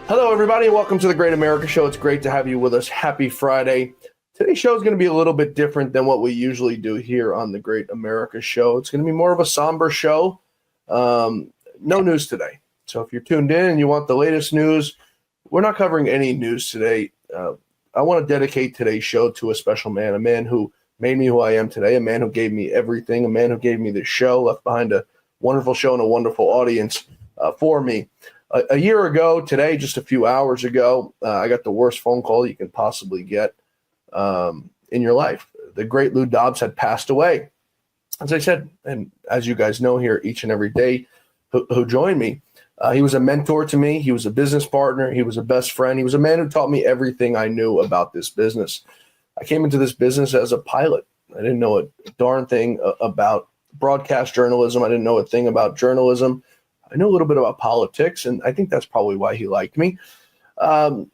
Hello, everybody, and welcome to the Great America Show. It's great to have you with us. Happy Friday. Today's show is going to be a little bit different than what we usually do here on the Great America Show. It's going to be more of a somber show. No news today. So if you're tuned in and you want the latest news, we're not covering any news today. I want to dedicate today's show to a special man, a man who made me who I am today, a man who gave me everything, a man who gave me this show, left behind a wonderful show and a wonderful audience for me. A year ago today, just a few hours ago, I got the worst phone call you can possibly get in your life. The great Lou Dobbs had passed away. As I said, and as you guys know here each and every day who joined me, he was a mentor to me. He was a business partner. He was a best friend. He was a man who taught me everything I knew about this business. I came into this business as a pilot. I didn't know a darn thing about broadcast journalism. I didn't know a thing about journalism. I know a little bit about politics, and I think that's probably why he liked me. On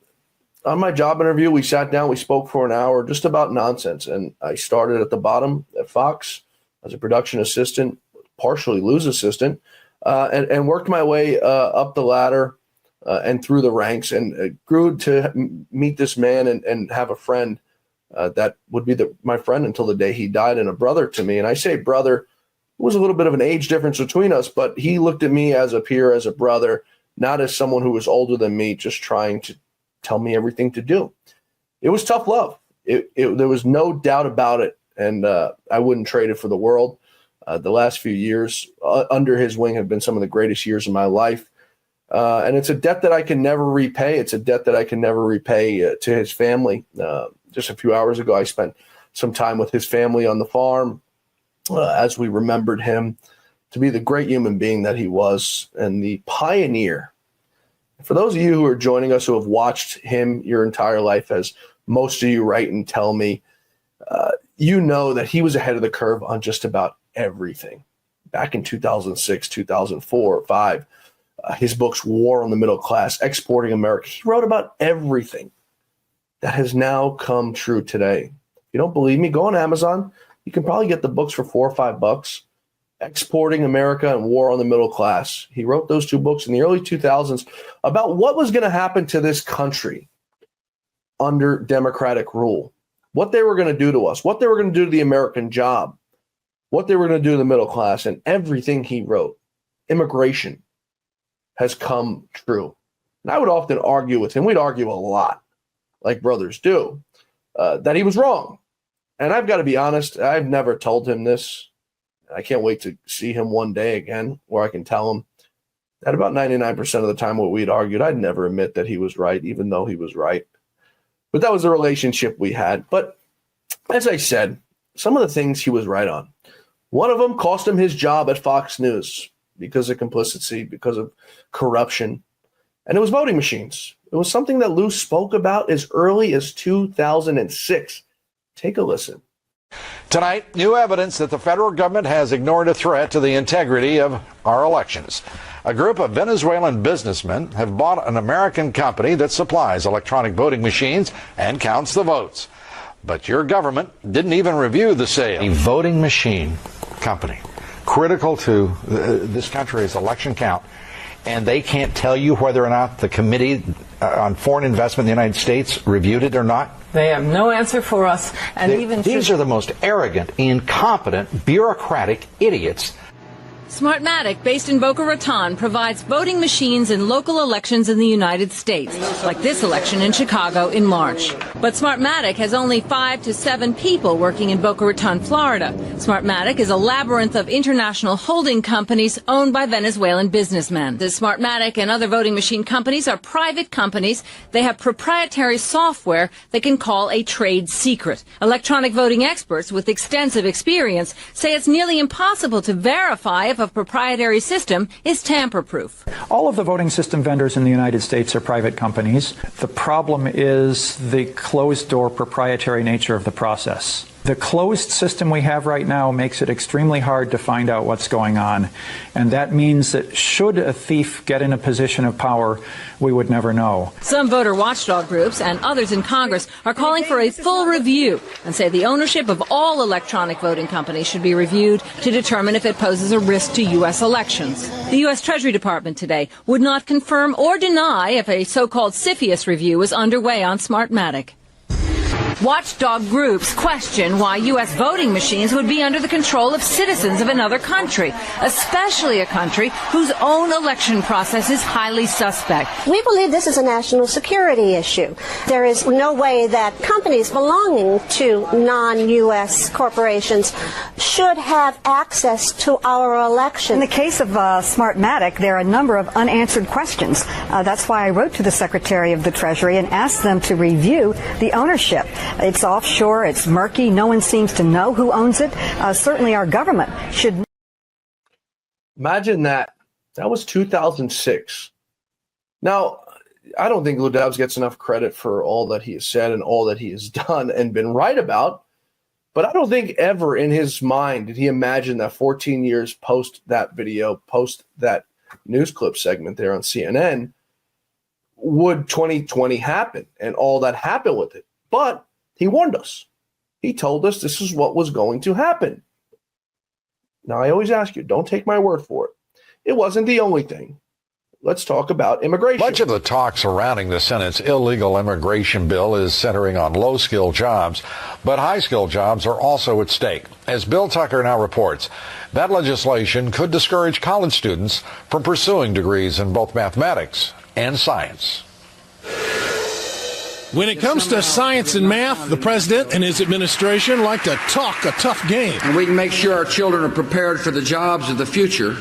my job interview, we sat down, we spoke for an hour just about nonsense, and I started at the bottom at Fox as a production assistant, partially Lou's assistant, and worked my way up the ladder and through the ranks, and grew to meet this man and have a friend that would be my friend until the day he died, and a brother to me. And I say brother. It was a little bit of an age difference between us, but he looked at me as a peer, as a brother, not as someone who was older than me, just trying to tell me everything to do. It was tough love. There was no doubt about it, and I wouldn't trade it for the world. The last few years under his wing have been some of the greatest years of my life, and it's a debt that I can never repay. It's a debt that I can never repay to his family. Just a few hours ago, I spent some time with his family on the farm, as we remembered him to be the great human being that he was and the pioneer. For those of you who are joining us who have watched him your entire life, as most of you write and tell me, you know that he was ahead of the curve on just about everything. Back in 2006, 2004, 2005, his books, War on the Middle Class, Exporting America, he wrote about everything that has now come true today. If you don't believe me, go on Amazon. You can probably get the books for $4 or $5. Exporting America and War on the Middle Class. He wrote those two books in the early 2000s about what was going to happen to this country under Democratic rule, what they were going to do to us, what they were going to do to the American job, what they were going to do to the middle class, and everything he wrote. Immigration has come true. And I would often argue with him, we'd argue a lot, like brothers do, that he was wrong. And I've got to be honest, I've never told him this. I can't wait to see him one day again where I can tell him that about 99% of the time what we'd argued, I'd never admit that he was right, even though he was right. But that was the relationship we had. But as I said, some of the things he was right on. One of them cost him his job at Fox News because of complicity, because of corruption. And it was voting machines. It was something that Lou spoke about as early as 2006. Take a listen. Tonight, new evidence that the federal government has ignored a threat to the integrity of our elections. A group of Venezuelan businessmen have bought an American company that supplies electronic voting machines and counts the votes. But your government didn't even review the sale. A voting machine company, critical to this country's election count. And they can't tell you whether or not the Committee on Foreign Investment in the United States reviewed it or not? They have no answer for us. And these are the most arrogant, incompetent, bureaucratic idiots. Smartmatic, based in Boca Raton, provides voting machines in local elections in the United States, like this election in Chicago in March. But Smartmatic has only 5 to 7 people working in Boca Raton, Florida. Smartmatic is a labyrinth of international holding companies owned by Venezuelan businessmen. The Smartmatic and other voting machine companies are private companies. They have proprietary software they can call a trade secret. Electronic voting experts with extensive experience say it's nearly impossible to verify if a proprietary system is tamper-proof. All of the voting system vendors in the United States are private companies. The problem is the closed-door proprietary nature of the process. The closed system we have right now makes it extremely hard to find out what's going on. And that means that should a thief get in a position of power, we would never know. Some voter watchdog groups and others in Congress are calling for a full review and say the ownership of all electronic voting companies should be reviewed to determine if it poses a risk to U.S. elections. The U.S. Treasury Department today would not confirm or deny if a so-called CFIUS review is underway on Smartmatic. Watchdog groups question why U.S. voting machines would be under the control of citizens of another country, especially a country whose own election process is highly suspect. We believe this is a national security issue. There is no way that companies belonging to non-U.S. corporations should have access to our elections. In the case of Smartmatic, there are a number of unanswered questions. That's why I wrote to the Secretary of the Treasury and asked them to review the ownership. It's offshore, it's murky, no one seems to know who owns it. Certainly our government should. Imagine that. That was 2006. Now, I don't think Lou Dobbs gets enough credit for all that he has said and all that he has done and been right about. But I don't think ever in his mind did he imagine that 14 years post that video, post that news clip segment there on CNN, would 2020 happen and all that happened with it. But he warned us. He told us this is what was going to happen. Now, I always ask you, don't take my word for it. It wasn't the only thing. Let's talk about immigration. Much of the talk surrounding the Senate's illegal immigration bill is centering on low-skilled jobs, but high-skilled jobs are also at stake. As Bill Tucker now reports, that legislation could discourage college students from pursuing degrees in both mathematics and science. When it comes to science and math, the president and his administration like to talk a tough game. And we can make sure our children are prepared for the jobs of the future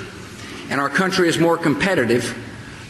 and our country is more competitive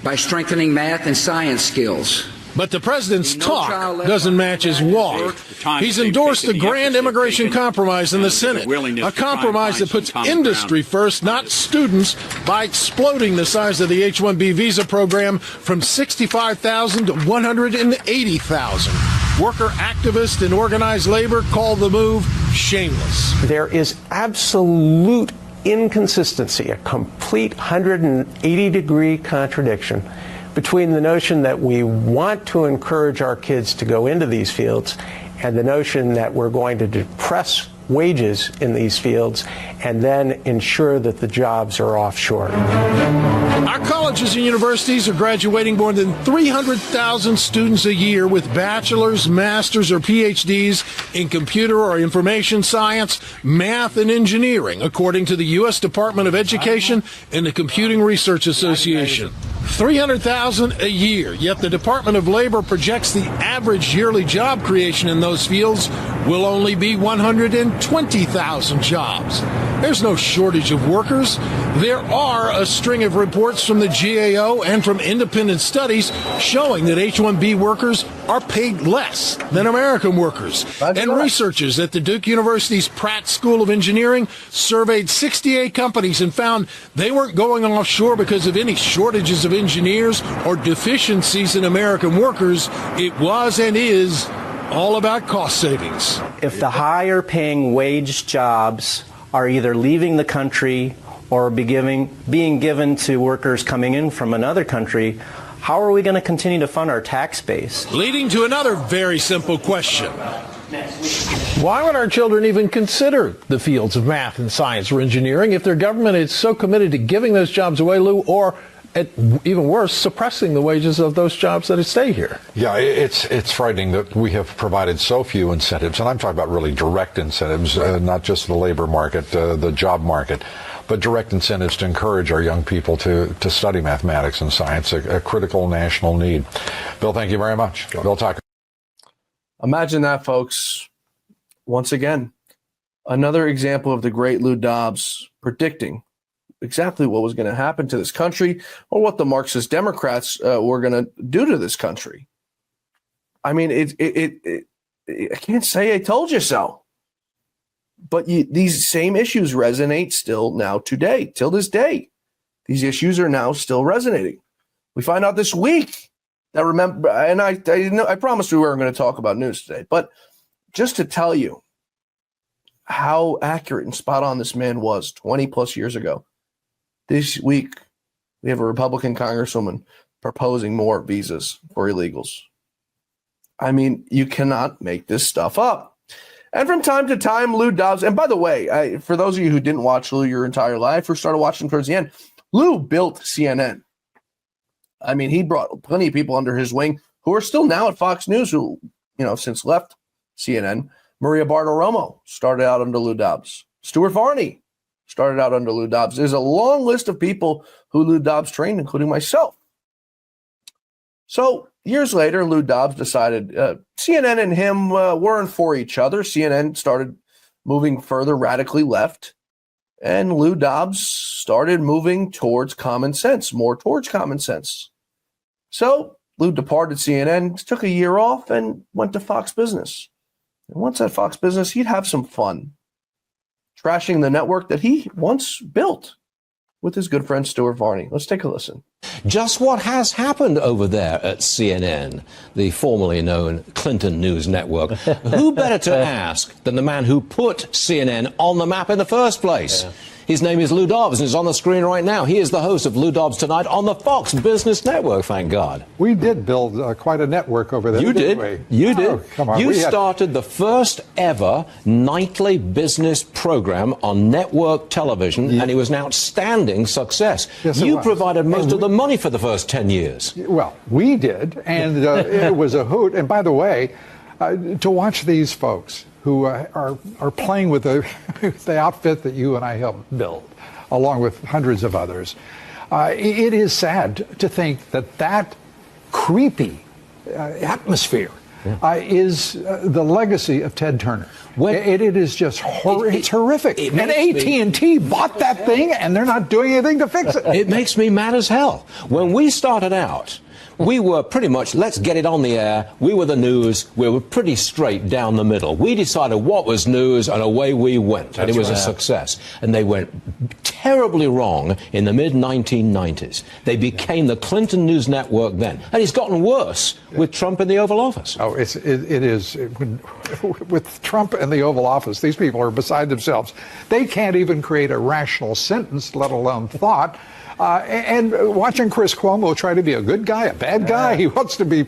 by strengthening math and science skills. But the president's talk doesn't match his walk. He's endorsed a grand immigration compromise in the Senate, a compromise that puts industry first, not students, by exploding the size of the H-1B visa program from 65,000 to 180,000. Worker activists and organized labor call the move shameless. There is absolute inconsistency, a complete 180-degree contradiction between the notion that we want to encourage our kids to go into these fields and the notion that we're going to depress wages in these fields and then ensure that the jobs are offshore. Our colleges and universities are graduating more than 300,000 students a year with bachelor's, master's, or PhDs in computer or information science, math, and engineering, according to the U.S. Department of Education and the Computing Research Association. 300,000 a year, yet the Department of Labor projects the average yearly job creation in those fields will only be 120,000 jobs. There's no shortage of workers. There are a string of reports from the GAO and from independent studies showing that H-1B workers are paid less than American workers. And researchers at the Duke University's Pratt School of Engineering surveyed 68 companies and found they weren't going offshore because of any shortages of engineers or deficiencies in American workers. It was and is all about cost savings. If the higher paying wage jobs are either leaving the country or being given to workers coming in from another country, how are we going to continue to fund our tax base? Leading to another very simple question. Why would our children even consider the fields of math and science or engineering if their government is so committed to giving those jobs away, Lou, or even worse, suppressing the wages of those jobs that stay here? Yeah, it's frightening that we have provided so few incentives, and I'm talking about really direct incentives, not just the labor market, the job market, but direct incentives to encourage our young people to study mathematics and science, a critical national need. Bill, thank you very much. Bill Tucker. Imagine that, folks. Once again, another example of the great Lou Dobbs predicting exactly what was going to happen to this country or what the Marxist Democrats were going to do to this country. I mean, I can't say I told you so. But these same issues resonate still now today, till this day. These issues are now still resonating. We find out this week that remember, and I promised we weren't going to talk about news today, but just to tell you, how accurate and spot on this man was 20 plus years ago. This week, we have a Republican congresswoman proposing more visas for illegals. I mean, you cannot make this stuff up. And from time to time, Lou Dobbs, and by the way, for those of you who didn't watch Lou your entire life or started watching towards the end, Lou built CNN. I mean, he brought plenty of people under his wing who are still now at Fox News, who, since left CNN. Maria Bartiromo started out under Lou Dobbs. Stuart Varney started out under Lou Dobbs. There's a long list of people who Lou Dobbs trained, including myself. So years later, Lou Dobbs decided CNN and him weren't for each other. CNN started moving further radically left, and Lou Dobbs started moving towards common sense, more towards common sense. So Lou departed CNN, took a year off, and went to Fox Business. And once at Fox Business, he'd have some fun trashing the network that he once built with his good friend Stuart Varney. Let's take a listen. Just what has happened over there at CNN, the formerly known Clinton News Network? Who better to ask than the man who put CNN on the map in the first place? Yeah. His name is Lou Dobbs, and he's on the screen right now. He is the host of Lou Dobbs Tonight on the Fox Business Network, thank God. We did build quite a network over there. You did. You did. Come on. You started the first ever nightly business program on network television, and it was an outstanding success. Yes, you provided most of the money for the first 10 years. Well, we did, and it was a hoot. And by the way, to watch these folks who are playing with the outfit that you and I helped build, along with hundreds of others. It is sad to think that creepy atmosphere is the legacy of Ted Turner. It is just it's horrific. And AT&T bought that thing, and they're not doing anything to fix it. It makes me mad as hell. When we started out, we were pretty much, let's get it on the air. We were the news. We were pretty straight down the middle. We decided what was news, and away we went. And it was a success. And they went terribly wrong in the mid-1990s. They became the Clinton News Network then. And it's gotten worse with Trump in the Oval Office. Oh, it is. With Trump in the Oval Office, these people are beside themselves. They can't even create a rational sentence, let alone thought. And watching Chris Cuomo try to be a good guy, a bad guy, he wants to be,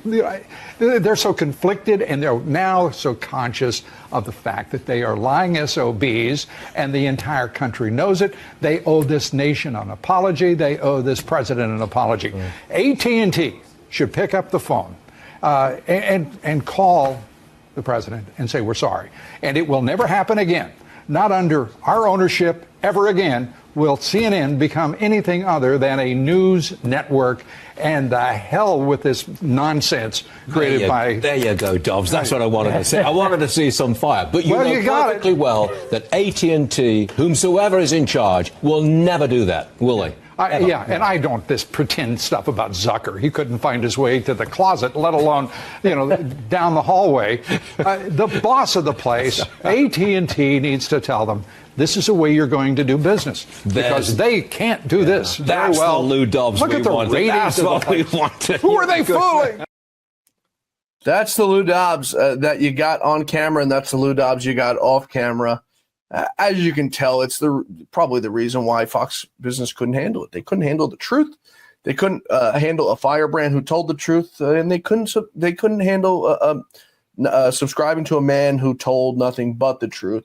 they're so conflicted, and they're now so conscious of the fact that they are lying SOBs, and the entire country knows it. They owe this nation an apology. They owe this president an apology. AT&T should pick up the phone and call the president and say, we're sorry. And it will never happen again. Not under our ownership ever again will CNN become anything other than a news network, and the hell with this nonsense created by... There you go, Dobbs. That's what I wanted to see. I wanted to see some fire. But you know perfectly well that AT&T, whomsoever is in charge, will never do that, will they? And I don't this pretend stuff about Zucker. He couldn't find his way to the closet, let alone, down the hallway. The boss of the place, AT&T, needs to tell them, this is the way you're going to do business, because they can't do this very well. The Lou Dobbs Look at the ratings. That's what we wanted. Who are they fooling? That's the Lou Dobbs that you got on camera, and that's the Lou Dobbs you got off camera. As you can tell, it's probably the reason why Fox Business couldn't handle it. They couldn't handle the truth. They couldn't handle a firebrand who told the truth, and they couldn't handle subscribing to a man who told nothing but the truth.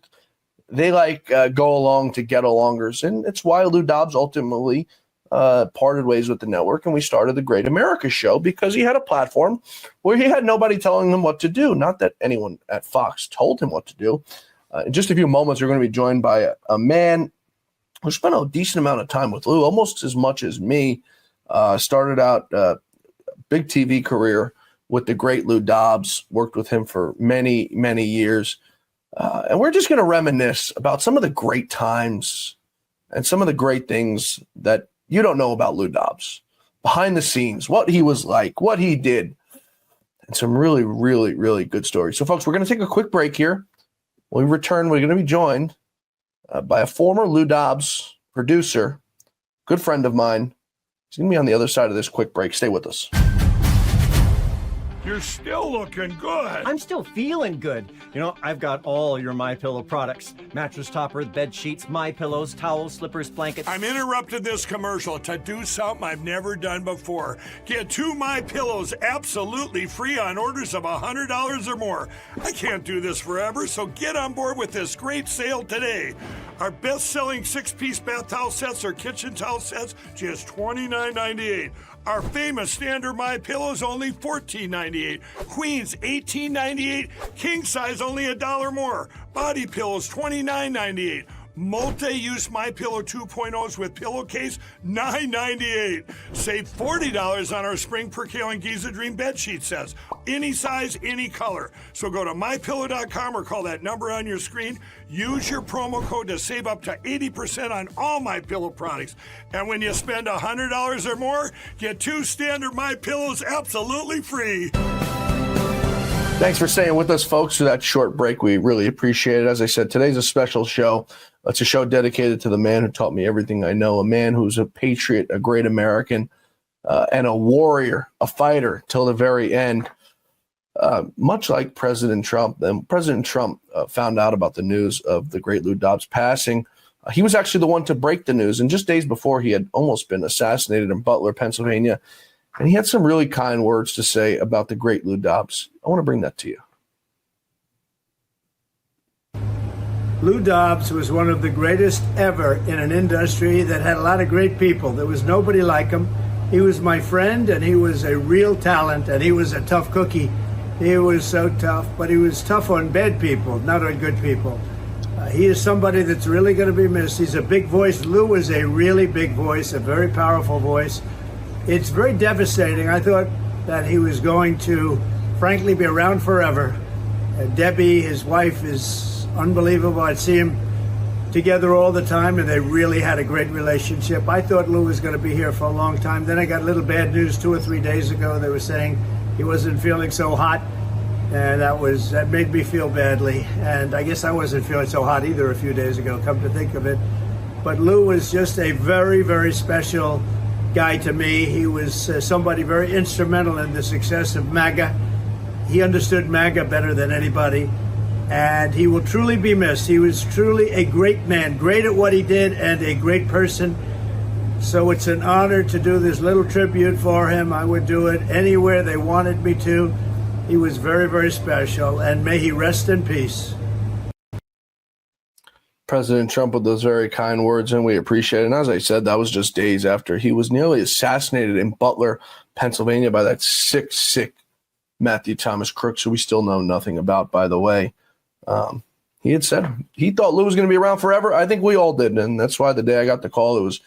They go along to get alongers, and it's why Lou Dobbs ultimately parted ways with the network, and we started the Great America Show, because he had a platform where he had nobody telling him what to do. Not that anyone at Fox told him what to do. In just a few moments, we're going to be joined by a man who spent a decent amount of time with Lou, almost as much as me. Started out a big TV career with the great Lou Dobbs, worked with him for many, many years. And we're just going to reminisce about some of the great times and some of the great things that you don't know about Lou Dobbs. Behind the scenes, what he was like, what he did, and some really, really, really good stories. So, folks, we're going to take a quick break here. When we return, we're going to be joined by a former Lou Dobbs producer, good friend of mine. He's going to be on the other side of this quick break. Stay with us. You're still looking good. I'm still feeling good. You know, I've got all your MyPillow products. Mattress topper, bed sheets, MyPillows, towels, slippers, blankets. I'm interrupting this commercial to do something I've never done before. Get 2 MyPillows absolutely free on orders of $100 or more. I can't do this forever, so get on board with this great sale today. Our best-selling 6-piece bath towel sets or kitchen towel sets, just $29.98. Our famous standard MyPillows only $14.98. Queens $18.98. King size only $1 more. Body pillows $29.98. Multi-use MyPillow 2.0s with pillowcase $9.98. Save $40 on our Spring Percale and Giza Dream bedsheet sets. Any size, any color. So go to MyPillow.com or call that number on your screen. Use your promo code to save up to 80% on all MyPillow products. And when you spend $100 or more, get 2 standard MyPillows absolutely free. Thanks for staying with us, folks, for that short break. We really appreciate it. As I said, today's a special show. It's a show dedicated to the man who taught me everything I know, a man who's a patriot, a great American, and a warrior, a fighter till the very end, much like President Trump. And President Trump found out about the news of the great Lou Dobbs passing. He was actually the one to break the news. And just days before, he had almost been assassinated in Butler, Pennsylvania. And he had some really kind words to say about the great Lou Dobbs. I want to bring that to you. Lou Dobbs was one of the greatest ever in an industry that had a lot of great people. There was nobody like him. He was my friend, and he was a real talent, and he was a tough cookie. He was so tough, but he was tough on bad people, not on good people. He is somebody that's really going to be missed. He's a big voice. Lou is a really big voice, a very powerful voice. It's very devastating. I thought that he was going to, frankly, be around forever. Debbie, his wife, is unbelievable. I'd see him together all the time, and they really had a great relationship. I thought Lou was going to be here for a long time. Then I got a little bad news 2 or 3 days ago. They were saying he wasn't feeling so hot, and that made me feel badly. And I guess I wasn't feeling so hot either a few days ago, come to think of it. But Lou was just a very, very special guy to me. He was somebody very instrumental in the success of MAGA. He understood MAGA better than anybody, and he will truly be missed. He was truly a great man, great at what he did, and a great person. So it's an honor to do this little tribute for him. I would do it anywhere they wanted me to. He was very, very special, and may he rest in peace. President Trump with those very kind words, and we appreciate it. And as I said, that was just days after he was nearly assassinated in Butler, Pennsylvania by that sick Matthew Thomas Crooks, who we still know nothing about, by the way. He had said he thought Lou was going to be around forever. I think we all did, and that's why the day I got the call, it was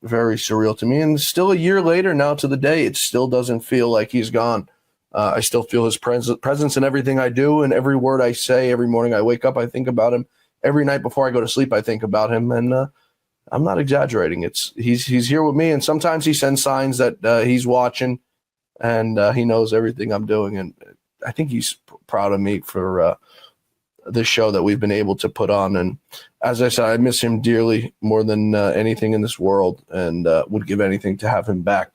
very surreal to me. And still a year later now to the day, it still doesn't feel like he's gone. I still feel his presence in everything I do, and every word I say. Every morning I wake up, I think about him. Every night before I go to sleep, I think about him. And I'm not exaggerating. He's here with me, and sometimes he sends signs that he's watching, and he knows everything I'm doing. And I think he's proud of me for this show that we've been able to put on. And as I said, I miss him dearly, more than anything in this world, and would give anything to have him back.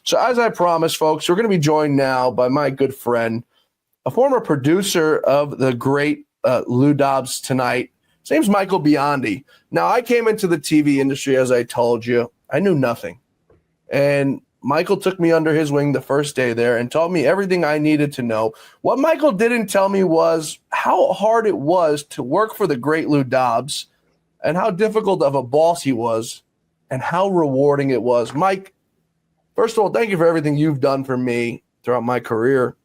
So as I promised, folks, we're going to be joined now by my good friend, a former producer of the great Lou Dobbs Tonight. His name's Michael Biondi. Now, I came into the TV industry, as I told you. I knew nothing. And Michael took me under his wing the first day there and taught me everything I needed to know. What Michael didn't tell me was how hard it was to work for the great Lou Dobbs, and how difficult of a boss he was, and how rewarding it was. Mike, first of all, thank you for everything you've done for me throughout my career.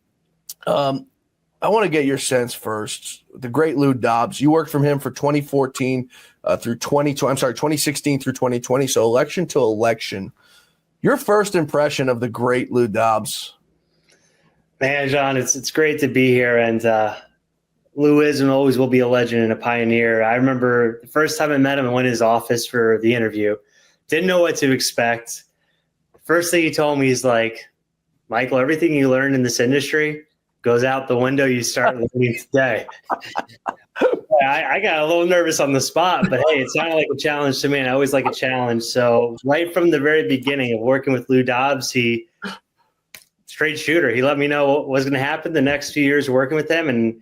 I want to get your sense first. The great Lou Dobbs, you worked from him for 2016 through 2020, so election to election. Your first impression of the great Lou Dobbs? Man, John, it's great to be here, and Lou is and always will be a legend and a pioneer. I remember the first time I met him, I went to his office for the interview. Didn't know what to expect. First thing he told me is like, Michael, everything you learned in this industry goes out the window you start learning today. I got a little nervous on the spot, but hey, it sounded like a challenge to me, and I always like a challenge. So right from the very beginning of working with Lou Dobbs, he straight shooter. He let me know what was going to happen the next few years working with him. And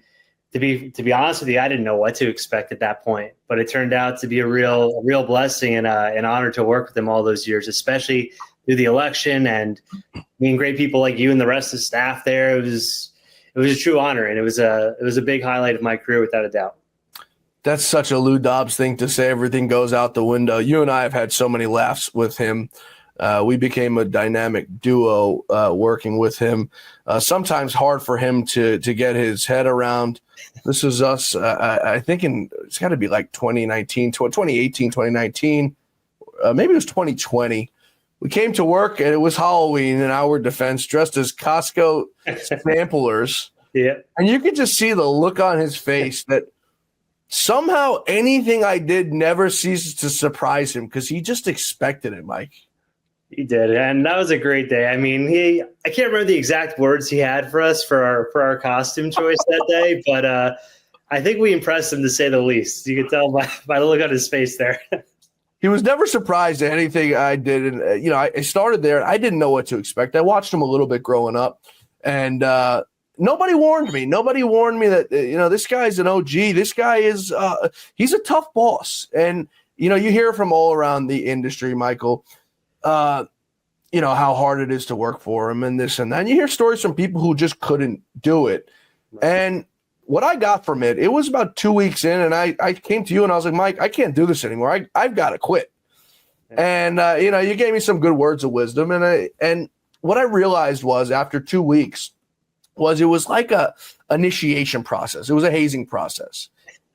to be honest with you, I didn't know what to expect at that point, but it turned out to be a real blessing and an honor to work with him all those years, especially through the election and meeting great people like you and the rest of the staff there. It was a true honor, and it was a big highlight of my career without a doubt. That's such a Lou Dobbs thing to say. Everything goes out the window. You and I have had so many laughs with him. We became a dynamic duo working with him. Sometimes hard for him to get his head around. This was us, I think it's got to be like 2018, 2019, maybe it was 2020. We came to work, and it was Halloween in our defense, dressed as Costco samplers. Yeah. And you could just see the look on his face that somehow anything I did never ceases to surprise him because he just expected it, Mike. He did, and that was a great day. I mean, I can't remember the exact words he had for us for our costume choice that day, but I think we impressed him, to say the least. You could tell by the look on his face there. He was never surprised at anything I did, and I started there. I didn't know what to expect. I watched him a little bit growing up, and nobody warned me. Nobody warned me that this guy's an OG. This guy is he's a tough boss, and you hear from all around the industry, Michael. How hard it is to work for him and this and that. And you hear stories from people who just couldn't do it. And what I got from it was about 2 weeks in, and I came to you and I was like, Mike, I can't do this anymore. I've got to quit. And, you gave me some good words of wisdom. And what I realized was after 2 weeks it was like a initiation process. It was a hazing process.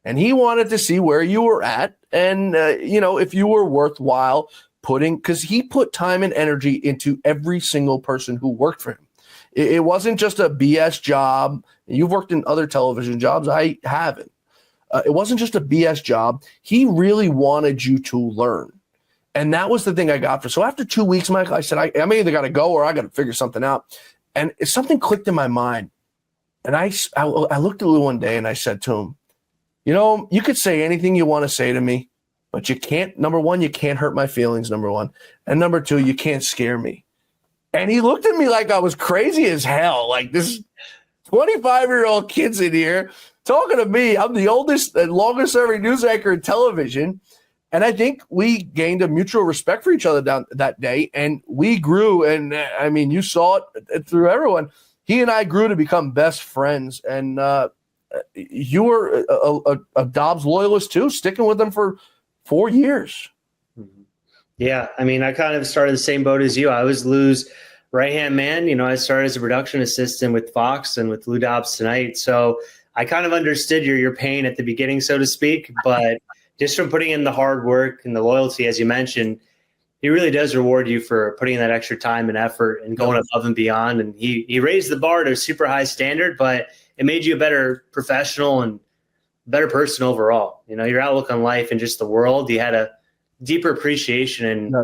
And he wanted to see where you were at and, if you were worthwhile because he put time and energy into every single person who worked for him. It wasn't just a BS job. You've worked in other television jobs. I haven't. It wasn't just a BS job. He really wanted you to learn. And that was the thing I got for. So after 2 weeks, Michael, I said, I'm either got to go or I got to figure something out. And something clicked in my mind. And I looked at Lou one day and I said to him, you could say anything you want to say to me, but you can't, number one, you can't hurt my feelings, number one. And number two, you can't scare me. And he looked at me like I was crazy as hell. Like this 25-year-old kid's in here talking to me. I'm the oldest and longest serving news anchor in television. And I think we gained a mutual respect for each other down that day. And we grew. And I mean, you saw it through everyone. He and I grew to become best friends. And you were a Dobbs loyalist too, sticking with them for 4 years. Yeah, I mean, I kind of started the same boat as you. I was Lou's right-hand man. I started as a production assistant with Fox and with Lou Dobbs Tonight. So I kind of understood your pain at the beginning, so to speak. But just from putting in the hard work and the loyalty, as you mentioned, he really does reward you for putting in that extra time and effort and going above and beyond. And he raised the bar to a super high standard, but it made you a better professional and better person overall. Your outlook on life and just the world, you had a deeper appreciation and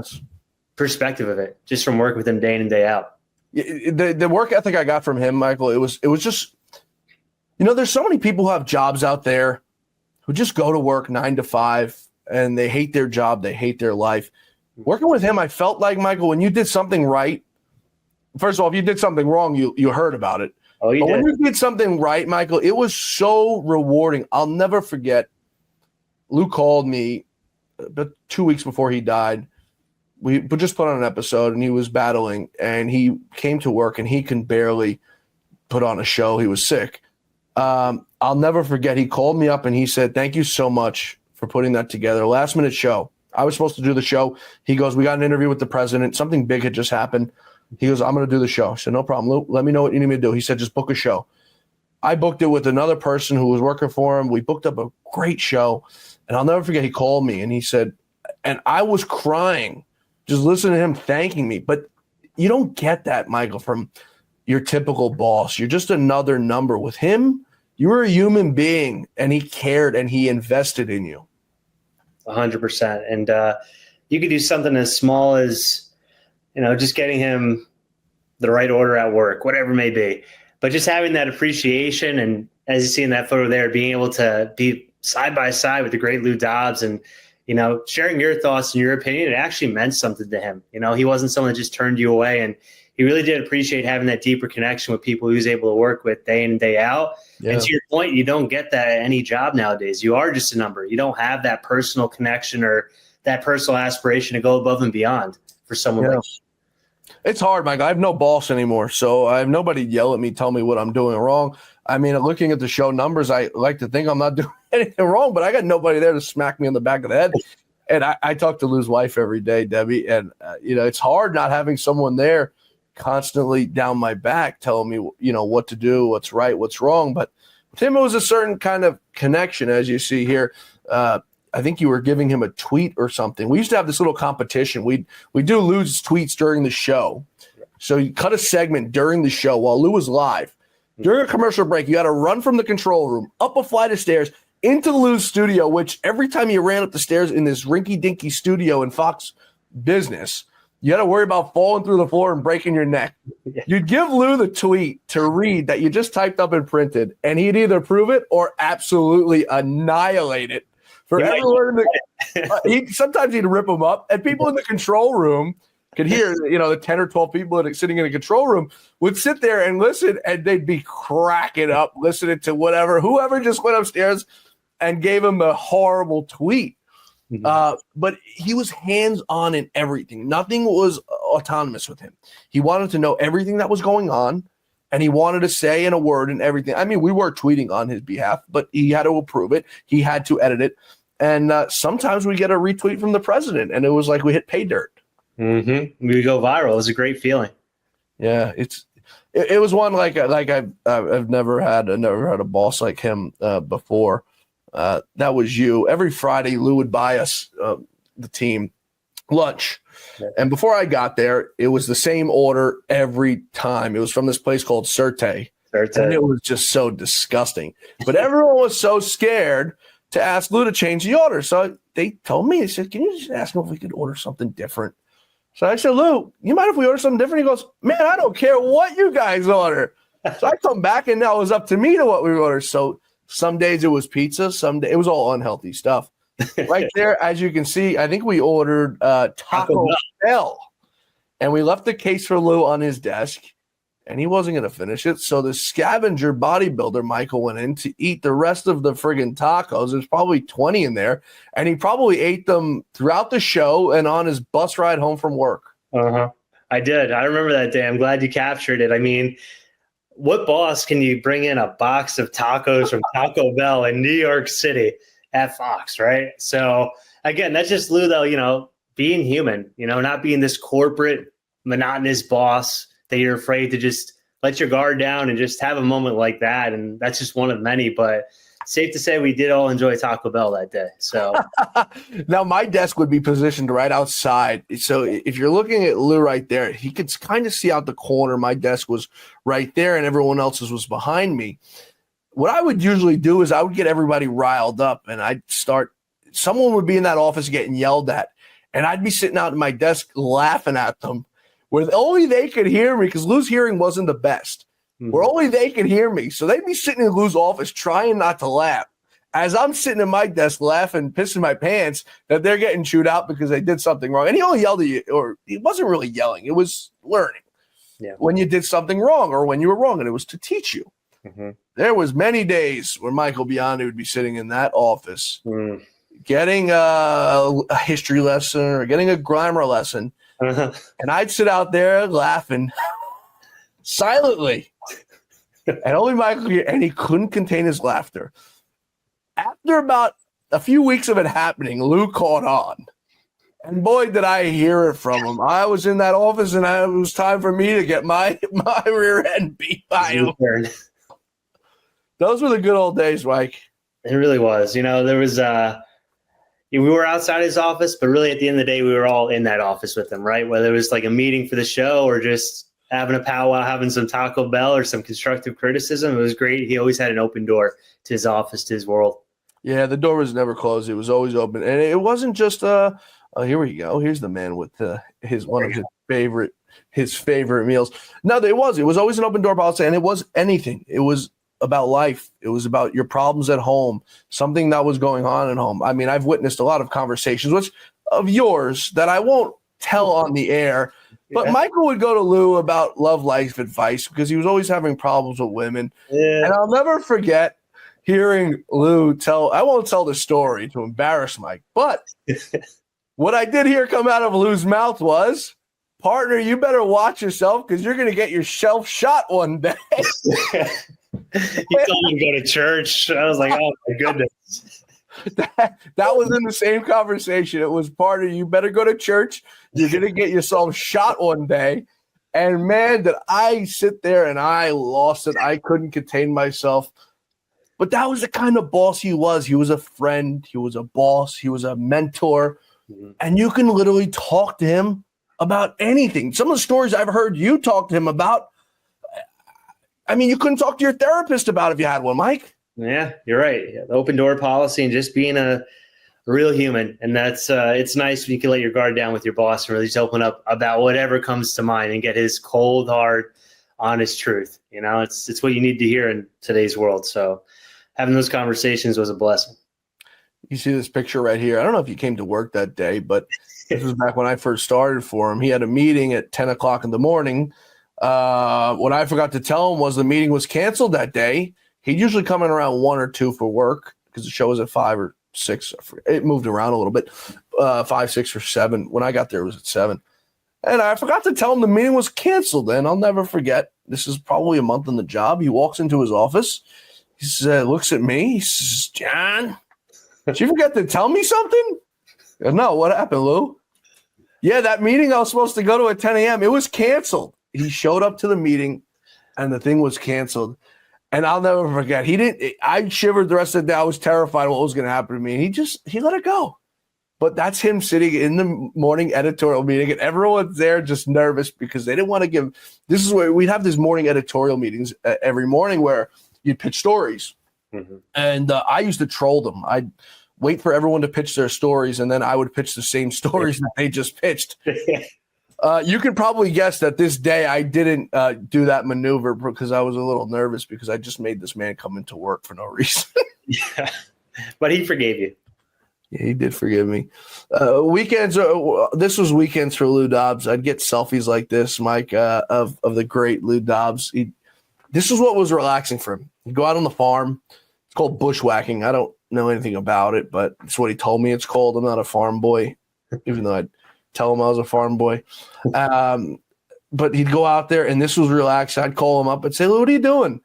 perspective of it just from working with him day in and day out. The work ethic I got from him, Michael, it was just, there's so many people who have jobs out there who just go to work 9 to 5 and they hate their job. They hate their life. Working with him, I felt like, Michael, when you did something right, first of all, if you did something wrong, you heard about it. Oh, you but did. When you did something right, Michael, it was so rewarding. I'll never forget. Lou called me about 2 weeks before he died. We just put on an episode and he was battling and he came to work and he can barely put on a show. He was sick. I'll never forget. He called me up and he said, thank you so much for putting that together. Last minute show. I was supposed to do the show. He goes, we got an interview with the president. Something big had just happened. He goes, I'm going to do the show. I said, no problem, Lou. Let me know what you need me to do. He said, just book a show. I booked it with another person who was working for him. We booked up a great show. And I'll never forget, he called me and he said, and I was crying, just listening to him thanking me. But you don't get that, Michael, from your typical boss. You're just another number. With him, you were a human being and he cared and he invested in you. 100%. And you could do something as small as, just getting him the right order at work, whatever it may be. But just having that appreciation and, as you see in that photo there, being able to be side by side with the great Lou Dobbs and, sharing your thoughts and your opinion, it actually meant something to him. He wasn't someone that just turned you away. And he really did appreciate having that deeper connection with people he was able to work with day in and day out. Yeah. And to your point, you don't get that at any job nowadays. You are just a number. You don't have that personal connection or that personal aspiration to go above and beyond for someone like you. It's hard, Mike. I have no boss anymore, so I have nobody yell at me, tell me what I'm doing wrong. I mean, looking at the show numbers, I like to think I'm not doing anything wrong, but I got nobody there to smack me on the back of the head. And I talk to Lou's wife every day, Debbie, and it's hard not having someone there constantly down my back telling me, what to do, what's right, what's wrong. But with him, it was a certain kind of connection, as you see here. I think you were giving him a tweet or something. We used to have this little competition. We do Lou's tweets during the show. So you cut a segment during the show while Lou was live. During a commercial break, you got to run from the control room, up a flight of stairs, into Lou's studio, which every time you ran up the stairs in this rinky-dinky studio in Fox Business, you got to worry about falling through the floor and breaking your neck. You'd give Lou the tweet to read that you just typed up and printed, and he'd either prove it or absolutely annihilate it. For everyone, sometimes he'd rip them up, and people in the control room could hear, the 10 or 12 people sitting in a control room would sit there and listen, and they'd be cracking up listening to whoever just went upstairs and gave him a horrible tweet. But he was hands-on in everything. Nothing was autonomous with him. He wanted to know everything that was going on, and he wanted to say in a word and everything. I mean, we were tweeting on his behalf, but he had to approve it. He had to edit it. And sometimes we get a retweet from the president, and it was like we hit pay dirt. Mm-hmm. We go viral. It was a great feeling. Yeah, it was one like I've never had a boss like him before. That was you. Every Friday, Lou would buy us the team lunch, and before I got there, it was the same order every time. It was from this place called Surte, and it was just so disgusting. But everyone was so scared to ask Lou to change the order, so they told me. They said, "Can you just ask him if we could order something different?" So I said, "Lou, you mind if we order something different?" He goes, "Man, I don't care what you guys order." So I come back, and now it was up to me to what we order. So some days it was pizza. Some days it was all unhealthy stuff. Right there, as you can see, I think we ordered Taco Bell. And we left the case for Lou on his desk, and he wasn't going to finish it. So the scavenger bodybuilder, Michael, went in to eat the rest of the friggin' tacos. There's probably 20 in there, and he probably ate them throughout the show and on his bus ride home from work. I did. I remember that day. I'm glad you captured it. I mean, what boss can you bring in a box of tacos from Taco Bell in New York City at Fox, right? So, again, that's just Lou, though, being human, not being this corporate, monotonous boss that you're afraid to just let your guard down and just have a moment like that. And that's just one of many. But safe to say we did all enjoy Taco Bell that day. So now my desk would be positioned right outside. So if you're looking at Lou right there, he could kind of see out the corner. My desk was right there and everyone else's was behind me. What I would usually do is I would get everybody riled up, and someone would be in that office getting yelled at, and I'd be sitting out at my desk laughing at them where only they could hear me, because Lou's hearing wasn't the best. Where only they could hear me. So they'd be sitting in Lou's office trying not to laugh as I'm sitting at my desk laughing, pissing my pants that they're getting chewed out because they did something wrong. And he only yelled at you, or he wasn't really yelling. It was learning when you did something wrong or when you were wrong, and it was to teach you. There was many days where Michael Biondi would be sitting in that office getting a history lesson or getting a grammar lesson. And I'd sit out there laughing silently. And only Michael could hear, and he couldn't contain his laughter. After about a few weeks of it happening, Lou caught on. And boy, did I hear it from him. I was in that office, and it was time for me to get my rear end beat by him. Those were the good old days, Mike. It really was. There was we were outside his office, but really at the end of the day, we were all in that office with him, right? Whether it was like a meeting for the show or just having a powwow, having some Taco Bell or some constructive criticism. It was great. He always had an open door to his office, to his world. Yeah, the door was never closed. It was always open. And it wasn't just here we go. Here's the man with one of his favorite meals. No, it was always an open door policy, and it was anything. It was about life. It was about your problems at home, something that was going on at home. I mean, I've witnessed a lot of conversations of yours that I won't tell on the air, But Michael would go to Lou about love life advice because he was always having problems with women. Yeah. And I'll never forget hearing Lou tell, I won't tell the story to embarrass Mike, but what I did hear come out of Lou's mouth was, partner, you better watch yourself because you're going to get yourself shot one day. He told me to go to church. I was like, oh my goodness. That was in the same conversation. It was, partner, you better go to church. You're going to get yourself shot one day. And man, did I sit there and I lost it. I couldn't contain myself. But that was the kind of boss he was. He was a friend. He was a boss. He was a mentor. And you can literally talk to him about anything. Some of the stories I've heard you talk to him about, I mean, you couldn't talk to your therapist about if you had one, Mike. Yeah, you're right. Yeah, the open door policy and just being a real human. And that's it's nice when you can let your guard down with your boss and really just open up about whatever comes to mind and get his cold, hard, honest truth. You know, it's what you need to hear in today's world. So having those conversations was a blessing. You see this picture right here. I don't know if you came to work that day, but this was back when I first started for him. He had a meeting at 10 o'clock in the morning. What I forgot to tell him was the meeting was canceled that day. He'd usually come in around 1 or 2 for work because the show was at 5 or 6. It moved around a little bit, 5, 6, or 7. When I got there, it was at 7. And I forgot to tell him the meeting was canceled. And I'll never forget. This is probably a month in the job. He walks into his office. He said, looks at me. He says, John, did you forget to tell me something? I go, no, what happened, Lou? Yeah, that meeting I was supposed to go to at 10 a.m., it was canceled. He showed up to the meeting, and the thing was canceled. And I'll never forget. I shivered the rest of the day. I was terrified what was going to happen to me. And he let it go. But that's him sitting in the morning editorial meeting, and everyone's there just nervous because they didn't want to give. This is where we'd have these morning editorial meetings every morning where you'd pitch stories. Mm-hmm. And I used to troll them. I'd wait for everyone to pitch their stories, and then I would pitch the same stories that they just pitched. You can probably guess that this day I didn't do that maneuver because I was a little nervous because I just made this man come into work for no reason. Yeah, but he forgave you. Yeah, he did forgive me. Weekends. This was weekends for Lou Dobbs. I'd get selfies like this, Mike, of the great Lou Dobbs. This is what was relaxing for him. He'd go out on the farm. It's called bushwhacking. I don't know anything about it, but it's what he told me it's called. I'm not a farm boy, even though I'd tell him I was a farm boy. But he'd go out there, and this was relaxed. I'd call him up and say, Lou, what are you doing?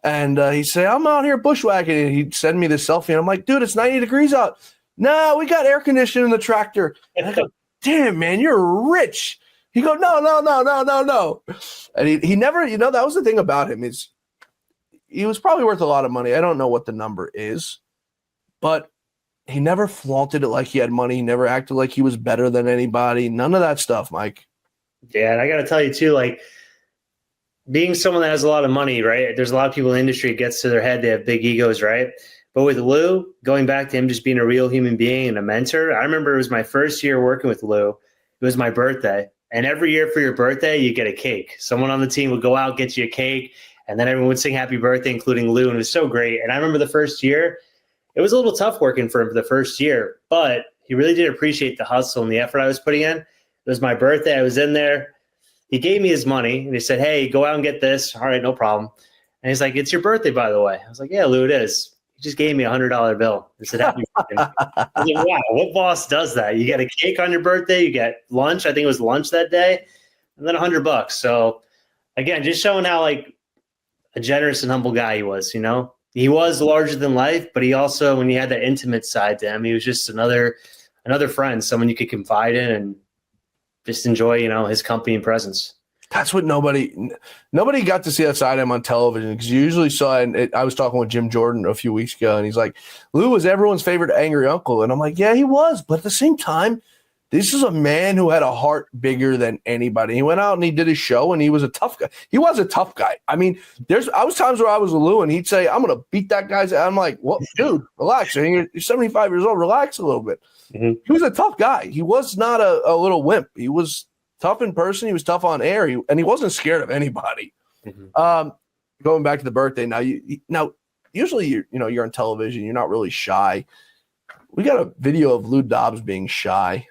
And he'd say, I'm out here bushwhacking. And he'd send me this selfie, and I'm like, dude, it's 90 degrees out. No, we got air conditioning in the tractor. And I go, damn, man, you're rich. He go, no. And he never, that was the thing about him is he was probably worth a lot of money. I don't know what the number is, but he never flaunted it like he had money. He never acted like he was better than anybody. None of that stuff, Mike. Yeah, and I got to tell you, too, like, being someone that has a lot of money, right? There's a lot of people in the industry, it gets to their head. They have big egos, right? But with Lou, going back to him just being a real human being and a mentor, I remember it was my first year working with Lou. It was my birthday. And every year for your birthday, you get a cake. Someone on the team would go out, get you a cake, and then everyone would sing happy birthday, including Lou. And it was so great. And I remember the first year, it was a little tough working for him for the first year, but he really did appreciate the hustle and the effort I was putting in. It was my birthday. I was in there. He gave me his money, and he said, hey, go out and get this. All right, no problem. And he's like, it's your birthday, by the way. I was like, yeah, Lou, it is. He just gave me a $100 bill. He said, happy birthday. I was like, wow, what boss does that? You get a cake on your birthday, you get lunch. I think it was lunch that day, and then $100. So, again, just showing how, like, a generous and humble guy he was, He was larger than life, but he also, when he had that intimate side to him, he was just another friend, someone you could confide in and just enjoy, his company and presence. That's what nobody got to see that side of him on television because you usually saw it. I was talking with Jim Jordan a few weeks ago, and he's like, Lou was everyone's favorite angry uncle. And I'm like, yeah, he was. But at the same time, this is a man who had a heart bigger than anybody. He went out and he did his show, and he was a tough guy. He was a tough guy. I mean, I was times where I was with Lou, and he'd say, I'm going to beat that guy's ass. I'm like, well, dude, relax. You're 75 years old. Relax a little bit. Mm-hmm. He was a tough guy. He was not a little wimp. He was tough in person. He was tough on air, and he wasn't scared of anybody. Mm-hmm. Going back to the birthday now, usually you're on television. You're not really shy. We got a video of Lou Dobbs being shy.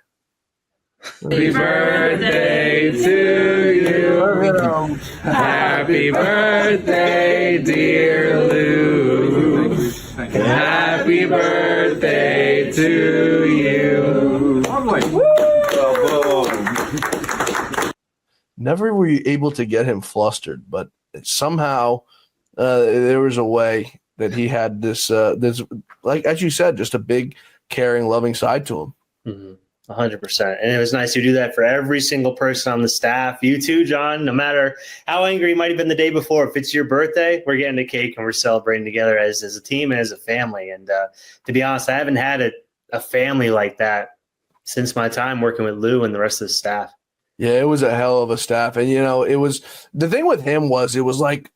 Happy birthday to you. Happy birthday, dear Lou. Happy birthday to you. Never were you able to get him flustered, but somehow there was a way that he had this, like as you said, just a big, caring, loving side to him. 100%. And it was nice to do that for every single person on the staff. You too, John. No matter how angry you might have been the day before, if it's your birthday, we're getting a cake and we're celebrating together as a team and as a family. And to be honest, I haven't had a family like that since my time working with Lou and the rest of the staff. Yeah, it was a hell of a staff. And, it was the thing with him was it was like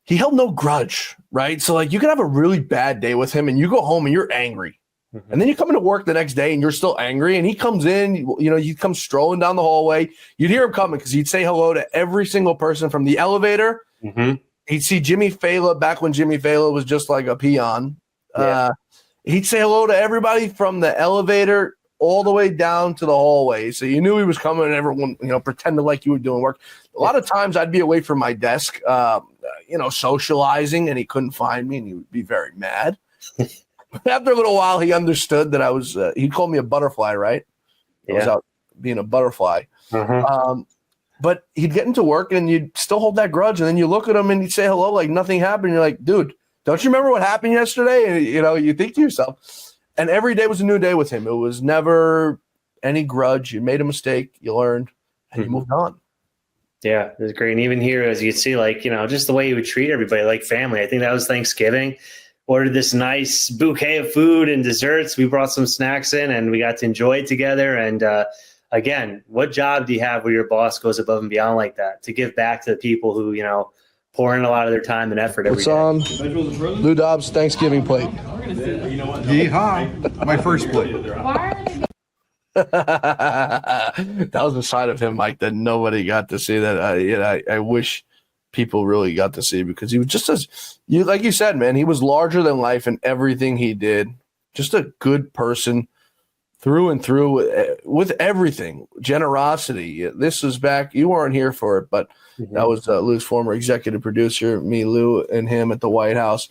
he held no grudge, right? So, like, you could have a really bad day with him and you go home and you're angry. And then you come into work the next day and you're still angry. And he comes in, you come strolling down the hallway. You'd hear him coming because he'd say hello to every single person from the elevator. He'd see Jimmy Fallon back when Jimmy Fallon was just like a peon. Yeah. He'd say hello to everybody from the elevator all the way down to the hallway. So you knew he was coming and everyone, pretended like you were doing work. A lot of times I'd be away from my desk, socializing, and he couldn't find me and he would be very mad. After a little while, he understood that I was, he called me a butterfly, right? I was out being a butterfly. But he'd get into work and you'd still hold that grudge. And then you look at him and he'd say hello like nothing happened. You're like, dude, don't you remember what happened yesterday? And, you think to yourself. And every day was a new day with him. It was never any grudge. You made a mistake, you learned, and you moved on. Yeah, it was great. And even here, as you can see, like, just the way he would treat everybody like family. I think that was Thanksgiving. Ordered this nice bouquet of food and desserts. We brought some snacks in and we got to enjoy it together. And again, what job do you have where your boss goes above and beyond like that to give back to the people who, pour in a lot of their time and effort every What's day? on Lou Dobbs' Thanksgiving plate? Yeehaw. My first plate. That was a side of him, Mike, that nobody got to see. That I wish people really got to see, because he was just like you said, man, he was larger than life in everything he did. Just a good person through and through with everything. Generosity. This was back, you weren't here for it, but that was Lou's former executive producer, me, Lou, and him at the White House.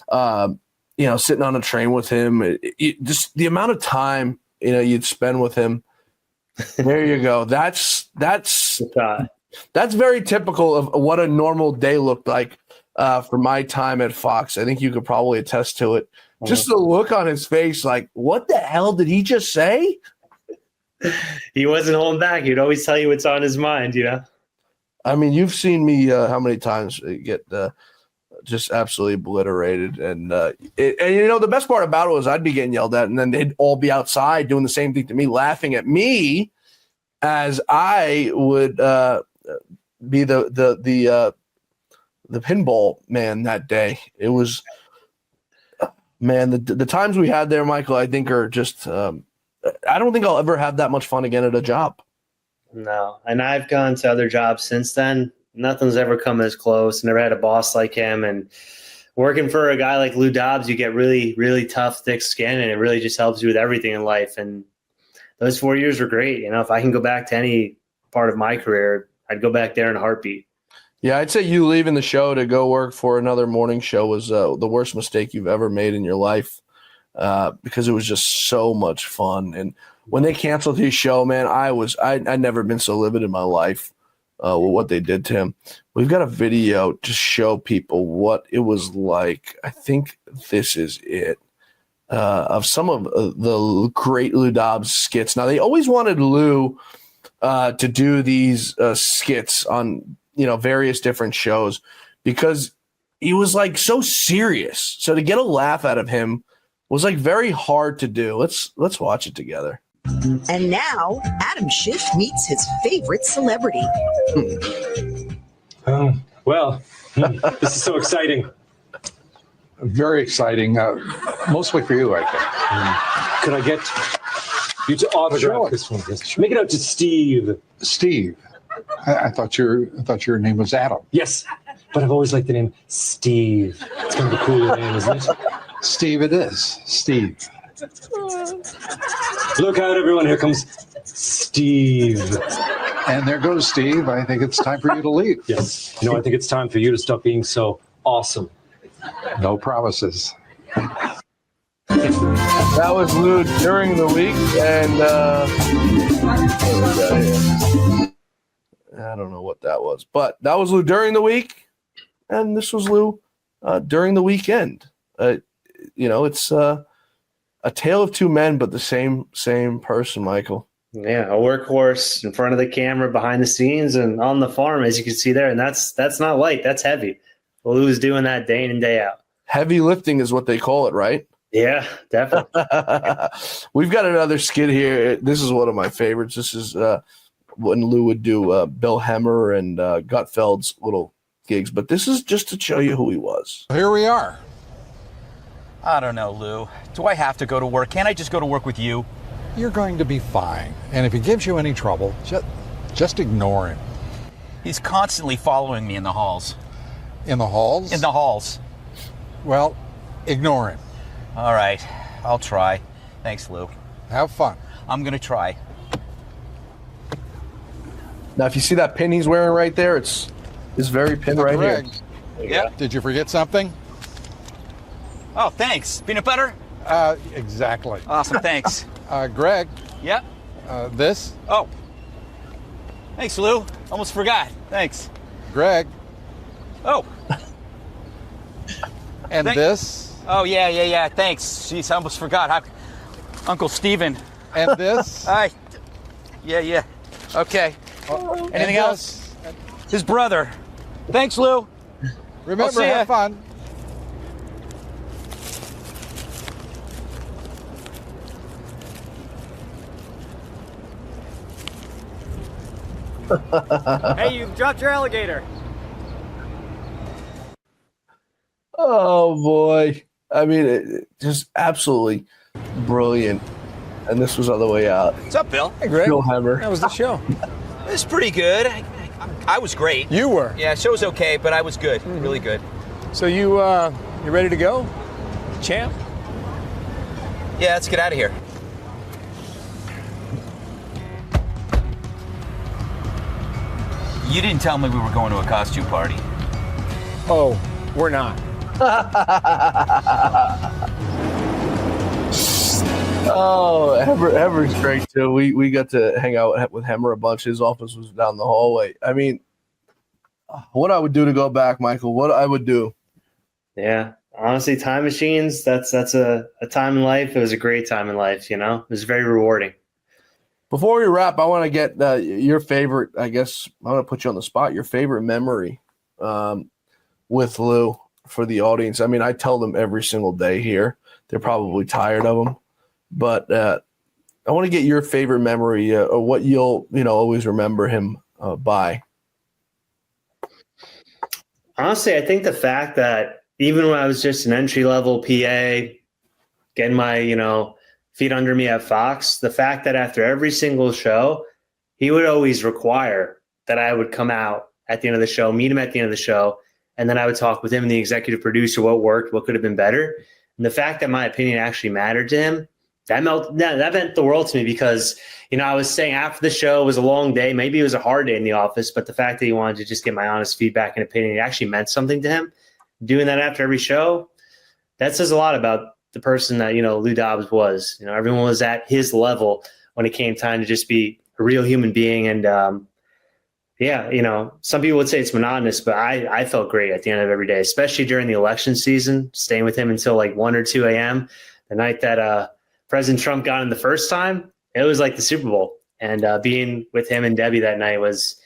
Sitting on a train with him, just the amount of time you'd spend with him. There you go. That's very typical of what a normal day looked like for my time at Fox. I think you could probably attest to it. Just the look on his face, like, what the hell did he just say? He wasn't holding back. He'd always tell you what's on his mind, I mean, you've seen me how many times get just absolutely obliterated. And the best part about it was I'd be getting yelled at, and then they'd all be outside doing the same thing to me, laughing at me as I would be the pinball man that day. It was, man, the times we had there, Michael, I think are just, I don't think I'll ever have that much fun again at a job. No. And I've gone to other jobs since then. Nothing's ever come as close. Never had a boss like him. And working for a guy like Lou Dobbs, you get really, really tough, thick skin, and it really just helps you with everything in life. And those 4 years were great. If I can go back to any part of my career, I'd go back there in a heartbeat. Yeah, I'd say you leaving the show to go work for another morning show was the worst mistake you've ever made in your life, because it was just so much fun. And when they canceled his show, man, I'd never been so livid in my life with what they did to him. We've got a video to show people what it was like. I think this is it. Of some of the great Lou Dobbs skits. Now, they always wanted Lou to do these skits on various different shows because he was like so serious. So to get a laugh out of him was like very hard to do. Let's watch it together. And now Adam Schiff meets his favorite celebrity. Oh, well, this is so exciting. Very exciting, mostly for you, I think. Could I get you to autograph this one? Make it out to Steve. Steve. I thought your name was Adam. Yes, but I've always liked the name Steve. It's kind of a cooler name, isn't it? Steve it is. Steve. Look out, everyone. Here comes Steve. And there goes Steve. I think it's time for you to leave. Yes. No, I think it's time for you to stop being so awesome. No promises. That was Lou during the week, and I don't know what that was, but that was Lou during the week, and this was Lou during the weekend. It's a tale of two men, but the same person, Michael. Yeah, a workhorse in front of the camera, behind the scenes, and on the farm, as you can see there. And that's not light. That's heavy. Lou's doing that day in and day out. Heavy lifting is what they call it, right? Yeah, definitely. We've got another skit here. This is one of my favorites. This is when Lou would do Bill Hemmer and Gutfeld's little gigs. But this is just to show you who he was. Here we are. I don't know, Lou. Do I have to go to work? Can't I just go to work with you? You're going to be fine. And if he gives you any trouble, just ignore him. He's constantly following me in the halls. In the halls? In the halls. Well, ignore him. All right. I'll try. Thanks, Lou. Have fun. I'm going to try. Now, if you see that pin he's wearing right there, it's this very pin right Greg, here. Yeah. Did you forget something? Oh, thanks. Peanut butter? Exactly. Awesome, thanks. Greg. Yep. This? Oh. Thanks, Lou. Almost forgot. Thanks. Greg. Oh. And this? Oh, yeah. Thanks. Jeez, I almost forgot. Uncle Steven. And this? Hi. Yeah. Okay. Anything else? His brother. Thanks, Lou. Remember, have fun. Hey, you dropped your alligator. Oh, boy. I mean, it just absolutely brilliant. And this was on the way out. What's up, Bill? Hey, Greg. Bill Hemmer. How was the show? It was pretty good. I was great. You were? Yeah, show was okay, but I was good. Really good. So you ready to go, champ? Yeah, let's get out of here. You didn't tell me we were going to a costume party. Oh, we're not. Oh, Hemmer's great too. We got to hang out with Hemmer a bunch. His office was down the hallway. I mean, what I would do to go back, Michael, what I would do. Yeah, honestly, time machines, that's a time in life. It was a great time in life, It was very rewarding. Before we wrap, I want to get your favorite, I guess, I want to put you on the spot, your favorite memory with Lou for the audience. I mean, I tell them every single day here. They're probably tired of them. But I want to get your favorite memory or what you'll, always remember him by. Honestly, I think the fact that even when I was just an entry-level PA, getting my, feet under me at Fox, the fact that after every single show, he would always require that I would come out at the end of the show, meet him at the end of the show, and then I would talk with him and the executive producer, what worked, what could have been better. And the fact that my opinion actually mattered to him, that meant the world to me because, I was saying after the show, it was a long day. Maybe it was a hard day in the office, but the fact that he wanted to just get my honest feedback and opinion, it actually meant something to him. Doing that after every show, that says a lot about the person that, Lou Dobbs was. Everyone was at his level when it came time to just be a real human being. And, some people would say it's monotonous, but I felt great at the end of every day, especially during the election season, staying with him until like 1 or 2 a.m. The night that President Trump got in the first time, it was like the Super Bowl. And being with him and Debbie that night was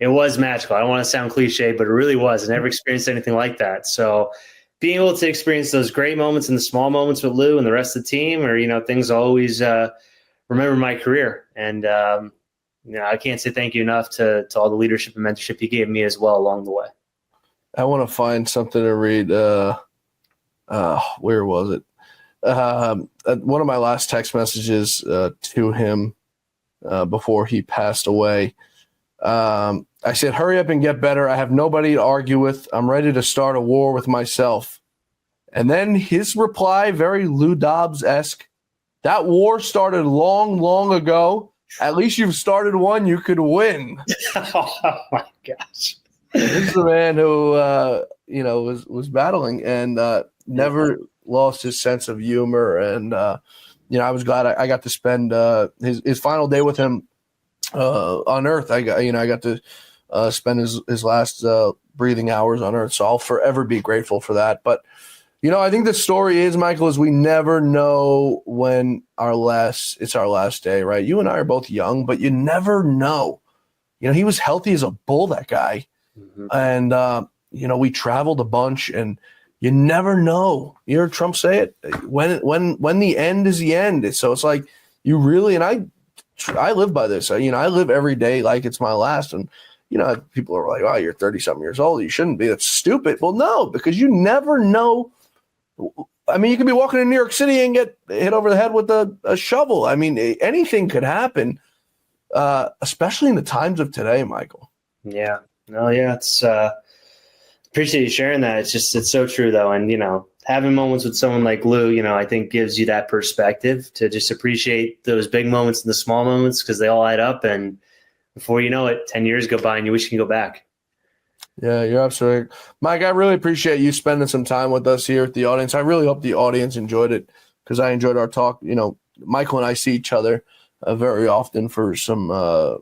magical. I don't want to sound cliche, but it really was. I never experienced anything like that. So being able to experience those great moments and the small moments with Lou and the rest of the team are, things I always remember in my career. And, I can't say thank you enough to all the leadership and mentorship he gave me as well along the way. I want to find something to read. Where was it? One of my last text messages to him before he passed away. I said, hurry up and get better. I have nobody to argue with. I'm ready to start a war with myself. And then his reply, very Lou Dobbs-esque, that war started long, long ago. At least you've started one you could win. Oh my gosh. This is a man who, was battling and never lost his sense of humor. And, I was glad I got to spend his final day with him on Earth. I got to spend his last breathing hours on Earth. So I'll forever be grateful for that. But, I think the story is, Michael, is we never know when it's our last day, right? You and I are both young, but you never know. He was healthy as a bull, that guy. Mm-hmm. And, we traveled a bunch, and you never know. You heard Trump say it, when the end is the end. So it's like you really, and I live by this. I live every day like it's my last. And, people are like, oh, you're 30-something years old. You shouldn't be. That's stupid. Well, no, because you never know. I mean, you could be walking in New York City and get hit over the head with a shovel. I mean, anything could happen, especially in the times of today, Michael. Yeah. No, yeah. It's appreciate you sharing that. It's so true, though. And, having moments with someone like Lou, I think gives you that perspective to just appreciate those big moments and the small moments, because they all add up. And before you know it, 10 years go by and you wish you can go back. Yeah, you're absolutely right. Mike, I really appreciate you spending some time with us here at the audience. I really hope the audience enjoyed it, because I enjoyed our talk. Michael and I see each other very often for some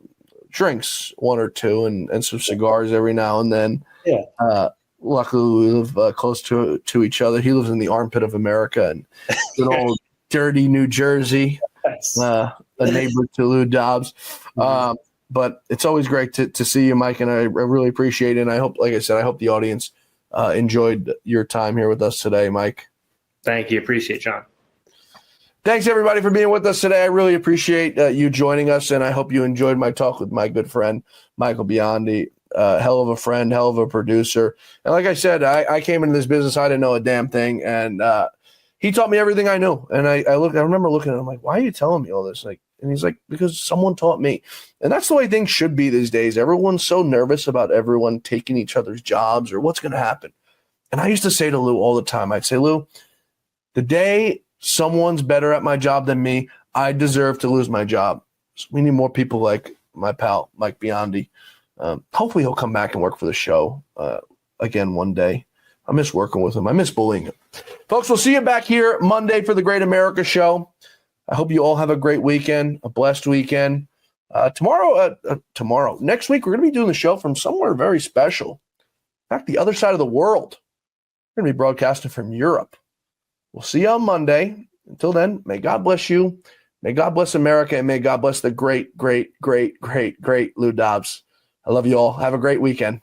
drinks, one or two, and some cigars every now and then. Yeah. Luckily, we live close to each other. He lives in the armpit of America, and good old dirty New Jersey, a neighbor to Lou Dobbs. But it's always great to see you, Mike, and I really appreciate it. And I hope, like I said, I hope the audience enjoyed your time here with us today, Mike. Thank you. Appreciate it, John. Thanks, everybody, for being with us today. I really appreciate you joining us, and I hope you enjoyed my talk with my good friend, Michael Biondi. Hell of a friend, hell of a producer. And like I said, I came into this business, I didn't know a damn thing, and he taught me everything I knew. And I remember looking at him like, why are you telling me all this? And he's like, because someone taught me. And that's the way things should be these days. Everyone's so nervous about everyone taking each other's jobs or what's going to happen. And I used to say to Lou all the time, I'd say, Lou, the day someone's better at my job than me, I deserve to lose my job. So we need more people like my pal, Mike Biondi. Hopefully he'll come back and work for the show again one day. I miss working with him. I miss bullying him. Folks, we'll see you back here Monday for the Great America Show. I hope you all have a great weekend, a blessed weekend. Next week, we're going to be doing the show from somewhere very special. In fact, the other side of the world. We're going to be broadcasting from Europe. We'll see you on Monday. Until then, may God bless you. May God bless America, and may God bless the great, great, great, great, great Lou Dobbs. I love you all. Have a great weekend.